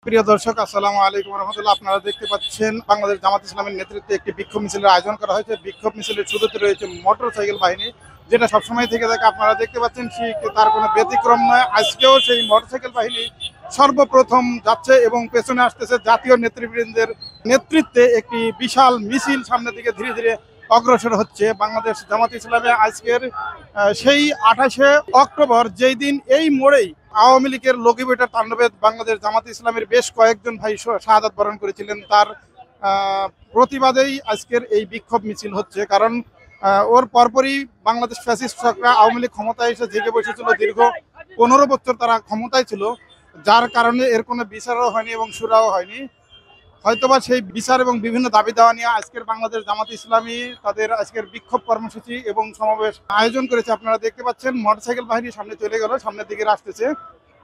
প্রিয় দর্শক, আসসালামু আলাইকুম রহমতুল্লাহ। আপনারা দেখতে পাচ্ছেন বাংলাদেশ জামাত ইসলামের নেতৃত্বে একটি বিক্ষোভ মিছিলের আয়োজন করা হয়েছে। বিক্ষোভ মিছিলের শুরুতে রয়েছে মোটরসাইকেল বাহিনী, যেটা সবসময় থেকে থাকে। আপনারা দেখতে পাচ্ছেন তার কোনো ব্যতিক্রম নয়। আজকেও সেই মোটরসাইকেল বাহিনী সর্বপ্রথম যাচ্ছে এবং পেছনে আসতেছে জাতীয় নেতৃবৃন্দের নেতৃত্বে একটি বিশাল মিছিল সামনের দিকে ধীরে ধীরে অগ্রসর হচ্ছে। বাংলাদেশ জামাত ইসলামে আজকের সেই 28শে অক্টোবর, যেই দিন এই মোড়েই আওয়ামী লীগের লগিবেটার তাণ্ডবে বাংলাদেশ জামাত ইসলামের বেশ কয়েকজন ভাই শাহাদাত বরণ করেছিলেন, তার প্রতিবাদেই আজকের এই বিক্ষোভ মিছিল হচ্ছে। কারণ ওর পরপরই বাংলাদেশ ফ্যাসিস্ট সরকার আওয়ামী লীগ ক্ষমতায় এসে জেগে বসেছিল। দীর্ঘ 15 বছর তারা ক্ষমতায় ছিল, যার কারণে এর কোনো বিচারও হয়নি এবং সুরাও হয়নি। হয়তোবা সেই বিচার এবং বিভিন্ন দাবি দেওয়া নিয়ে আজকের বাংলাদেশ জামাত ইসলামী তাদের আজকের বিক্ষোভ কর্মসূচি এবং সমাবেশ আয়োজন করেছে। আপনারা দেখতে পাচ্ছেন মোটরসাইকেল বাহিনী সামনে চলে গেল, সামনের দিকে আসতেছে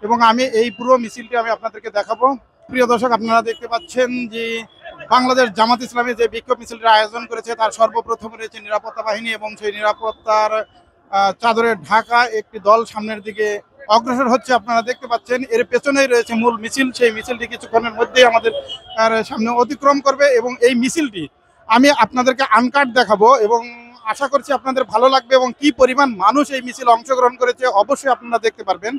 এবং আমি এই পুরো মিছিলটি আপনাদেরকে দেখাবো। প্রিয় দর্শক, আপনারা দেখতে পাচ্ছেন যে বাংলাদেশ জামাত ইসলামী যে বিক্ষোভ মিছিলটির আয়োজন করেছে তার সর্বপ্রথম রয়েছে নিরাপত্তা বাহিনী এবং সেই নিরাপত্তার চাদরে ঢাকা একটি দল সামনের দিকে অগ্রসর হচ্ছে। আপনারা দেখতে পাচ্ছেন এর পেছনেই রয়েছে মূল মিছিল। সেই মিছিলটি কিছুক্ষণের মধ্যেই আমাদের সামনে অতিক্রম করবে এবং এই মিছিলটি আমি আপনাদেরকে আনকাট দেখাবো এবং আশা করছি আপনাদের ভালো লাগবে। এবং কি পরিমাণ মানুষ এই মিছিল অংশগ্রহণ করেছে অবশ্যই আপনারা দেখতে পারবেন।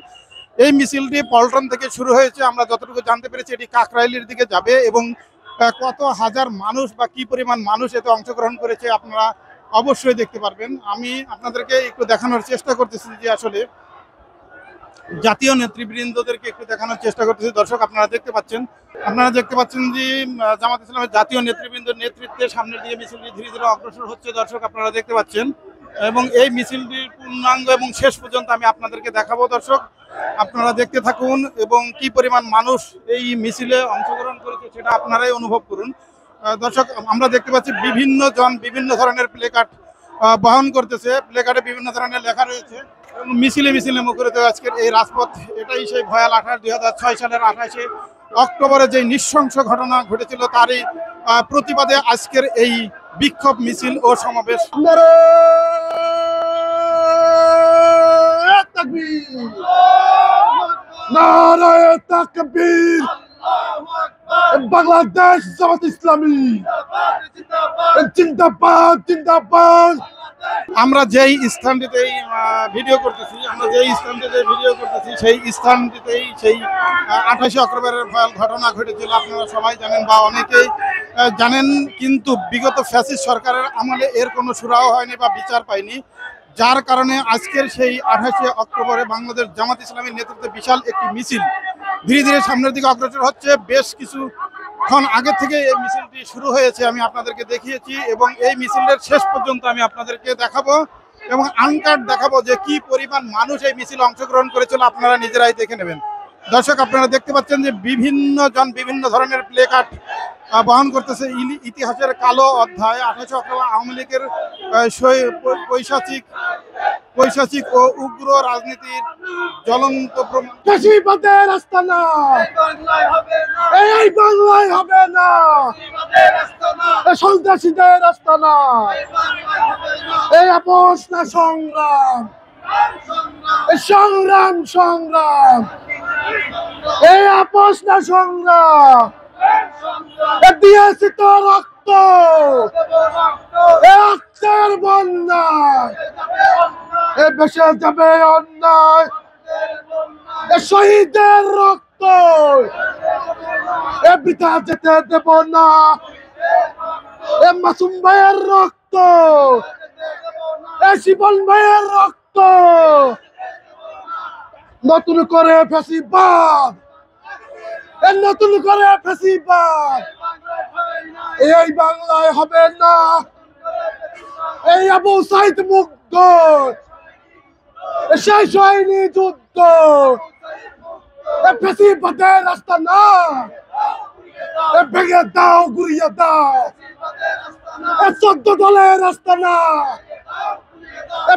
এই মিছিলটি পল্টন থেকে শুরু হয়েছে, আমরা যতটুকু জানতে পেরেছি এটি কাকরাইলের দিকে যাবে এবং কত হাজার মানুষ বা কি পরিমাণ মানুষ এতে অংশগ্রহণ করেছে আপনারা অবশ্যই দেখতে পারবেন। আমি আপনাদেরকে একটু দেখানোর চেষ্টা করতেছি যে আসলে জাতীয় নেতৃবৃন্দদেরকে একটু দেখানোর চেষ্টা করতেছি। দর্শক, আপনারা দেখতে পাচ্ছেন যে জামাত ইসলামের জাতীয় নেতৃবৃন্দের নেতৃত্বে সামনের দিকে মিছিলটি ধীরে ধীরে অগ্রসর হচ্ছে। দর্শক, আপনারা দেখতে পাচ্ছেন এবং এই মিছিলটির পূর্ণাঙ্গ এবং শেষ পর্যন্ত আমি আপনাদেরকে দেখাবো। দর্শক, আপনারা দেখতে থাকুন এবং কি পরিমাণ মানুষ এই মিছিলে অংশগ্রহণ করেছে সেটা আপনারাই অনুভব করুন। দর্শক, আমরা দেখতে পাচ্ছি বিভিন্ন জন বিভিন্ন ধরনের প্লেকার্ড বহন করতেছে। প্লেকার্ডে বিভিন্ন ধরনের লেখা রয়েছে এবং মিছিলে মিছিলে মুখরিত আজকের এই রাজপথ। এটাই সেই ভয়াল 2006 সালের 28শে অক্টোবরে যে নৃশংস ঘটনা ঘটেছিল তারই প্রতিবাদে আজকের এই বিক্ষোভ মিছিল ও সমাবেশ। নারায়ে তাকবীর, বাংলাদেশ জামাত ইসলামী জিন্দাবাদ জিন্দাবাদ। আমরা যেই স্থানটিতেই ভিডিও করতেছি সেই স্থানটিতেই সেই 28শে অক্টোবরের ভয়াল ঘটনা ঘটেছিল। আপনারা সবাই জানেন বা অনেকেই জানেন, কিন্তু বিগত ফ্যাসিস্ট সরকারের আমলে এর কোনো সুরাও হয়নি বা বিচার পায়নি, যার কারণে আজকের সেই 28শে অক্টোবরে বাংলাদেশ জামাত ইসলামের নেতৃত্বে বিশাল একটি মিছিল ধীরে ধীরে সামনের দিকে অগ্রসর হচ্ছে। বেশ কিছুক্ষণ আগে থেকে এই মিছিলটি শুরু হয়েছে, আমি আপনাদেরকে দেখিয়েছি এবং এই মিছিলের শেষ পর্যন্ত আমি আপনাদেরকে দেখাবো এবং আনকাট দেখাবো যে কি পরিমাণ মানুষ এই মিছিলে অংশগ্রহণ করেছিল। আপনারা নিজেরাই দেখে নেবেন। দর্শক, আপনারা দেখতে পাচ্ছেন যে বিভিন্ন জন বিভিন্ন ধরনের প্লেকার্ড বহন করতেছে। ইতিহাসের কালো অধ্যায় 28শে অক্টোবর আওয়ামী লীগের পৈশাচিক ও উগ্র রাজনীতির জ্বলন্ত ফ্যাসিবাদের আস্তানা এই বাংলায় হবে না, সন্ত্রাসীদের আস্তানা এই আপোষ না সংগ্রাম, সংগ্রাম সংগ্রাম এই আপোষ না সংগ্রাম। দিয়েছি তো রক্ত, রক্তের বন্যা এ বেসে যাবে অন্যায়, শহীদের রক্ত এ বৃথা যেতে দেব না, এ মাসুম ভাইয়ের রক্ত, এ শিবন ভাইয়ের রক্ত নতুন করে ফ্যাসিবাদ, নতুন করে ফ্যাসিবাদ এই বাংলায় হবে না। এই আবু সাইদ মুগ্ধ শেষ হয়নি যুদ্ধ, ফ্যাসিবাদের রাস্তা না, ভেঙে দাও গুড়িয়ে দাও, 14 দলের রাস্তা না,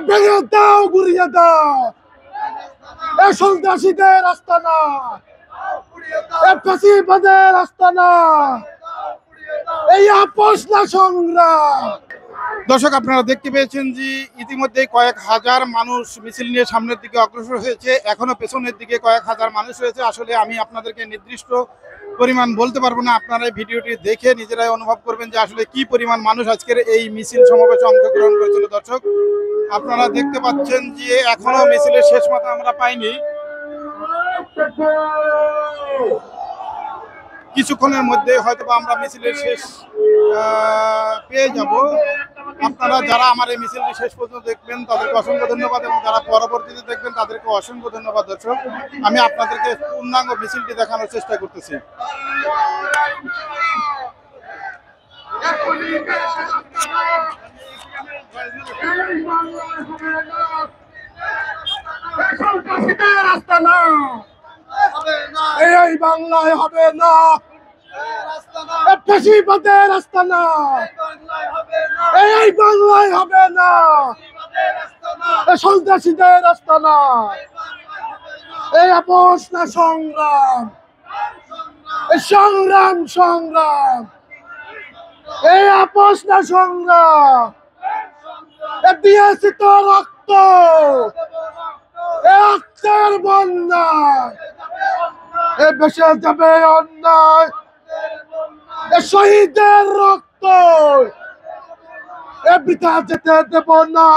ভেঙে দাও গুড়িয়ে দাও, সন্ত্রাসীদের রাস্তা না, ফ্যাসিবাদের রাস্তা না, এই আপোষ না সংগ্রাম। দর্শক, আপনারা দেখতে পেয়েছেন যে ইতিমধ্যে কয়েক হাজার মানুষ মিছিল নিয়ে সামনের দিকে অগ্রসর হয়েছে, এখনো পেছনের দিকে কয়েক হাজার মানুষ রয়েছে। আসলে আমি আপনাদেরকে নির্দিষ্ট পরিমাণ বলতে পারবো না, আপনারা এই ভিডিওটি দেখে নিজেরাই অনুভব করবেন যে আসলে কি পরিমাণ মানুষ আজকের এই মিছিল সমাবেশে অংশগ্রহণ করেছিল। দর্শক, আপনারা দেখতে পাচ্ছেন যে এখনো মিছিলের শেষ মাথা আমরা পাইনি, কিছুক্ষণের মধ্যে হয়তো আমরা মিছিলের শেষ পেয়ে যাব। আপনারা যারা আমার এই মিছিলটি শেষ পর্যন্ত দেখবেন তাদেরকে অসংখ্য ধন্যবাদ, এবং যারা পরবর্তীতে দেখবেন তাদেরকে অসংখ্য ধন্যবাদ। দর্শক, আমি আপনাদেরকে পূর্ণাঙ্গ মিছিলটি দেখানোর চেষ্টা করতেছি। এই বাংলায় হবে না, ফ্যাসিবাদের রাস্তা না, এই বাংলায় হবে না, সন্ত্রাসীদের রাস্তা না, এই আপোষ না সংগ্রাম, সংগ্রাম সংগ্রাম, এই আপোষ না সংগ্রাম, দিয়েছি তো রক্ত, রক্তের বন্যা, এ বেসে যাবে অন্যায়, শহীদের রক্ত এ বৃথা যেতে দেব না,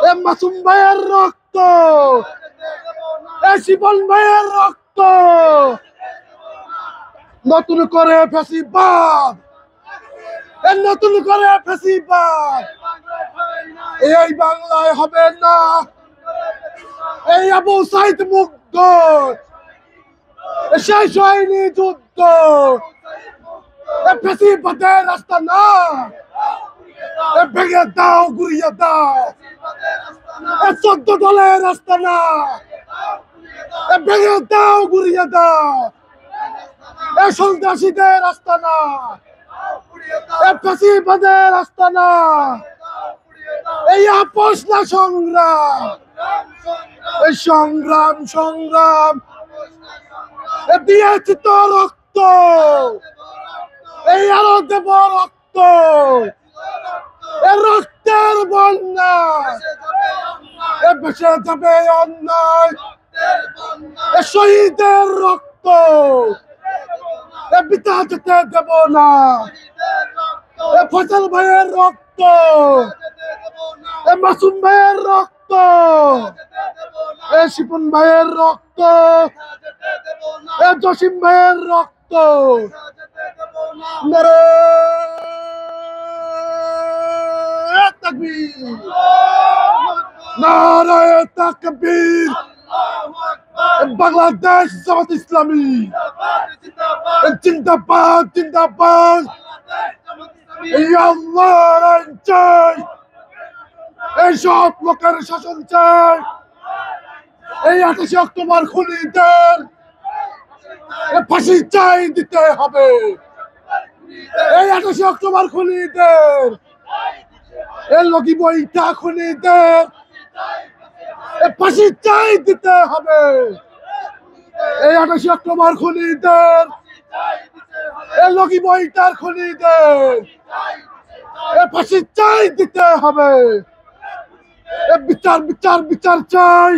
এ মাসুম ভাইয়ের রক্ত, এ শিবন ভাইয়ের রক্ত, নতুন করে ফ্যাসিবাদ, এ নতুন করে ফ্যাসিবাদ এই বাংলায় হবে না, এই আবু সাইদ মুগ্ধ শেষ হয়নি যুদ্ধ, ফ্যাসিবাদের রাস্তা না, ভেঙে দাও গুড়িয়ে দাও, 14 দলের রাস্তা না, ভেঙে দাও গুড়িয়ে দাও, সন্ত্রাসীদের রাস্তা না, ফ্যাসিবাদের রাস্তা না, এই আপোষ না সংগ্রাম, এই সংগ্রাম সংগ্রাম, দিয়েছি তো রক্ত, এই আরো দেব রক্ত, রক্তের বন্যা, বেসে যাবে অন্যায়, শহীদের রক্ত বৃথা যেতে দেব না, ফজল ভাইয়ের রক্ত, মাসুম ভাইয়ের রক্ত, শিপন ভাইয়ের রক্ত, জসিম ভাইয়ের রক্ত, নারায়ে তাকবীর, নারায়ে তাকবীর, বাংলাদেশ জামাত ইসলামী জিন্দাবাদ জিন্দাবাদ, আল্লাহর আইন চাই, এই সব লোকের শাসন চাই, এই 28 অক্টোবর খুনিদের ফাঁসি চাই দিতে হবে, এই 28 অক্টোবর খুনিদের, এই লগি বইটা খুনিদের ফাঁসি চাই দিতে হবে, এই 28 অক্টোবর খুনিদের, এই লগি বইটার খুনিদের ফাঁসি চাই দিতে হবে, বিচার বিচার বিচার চাই।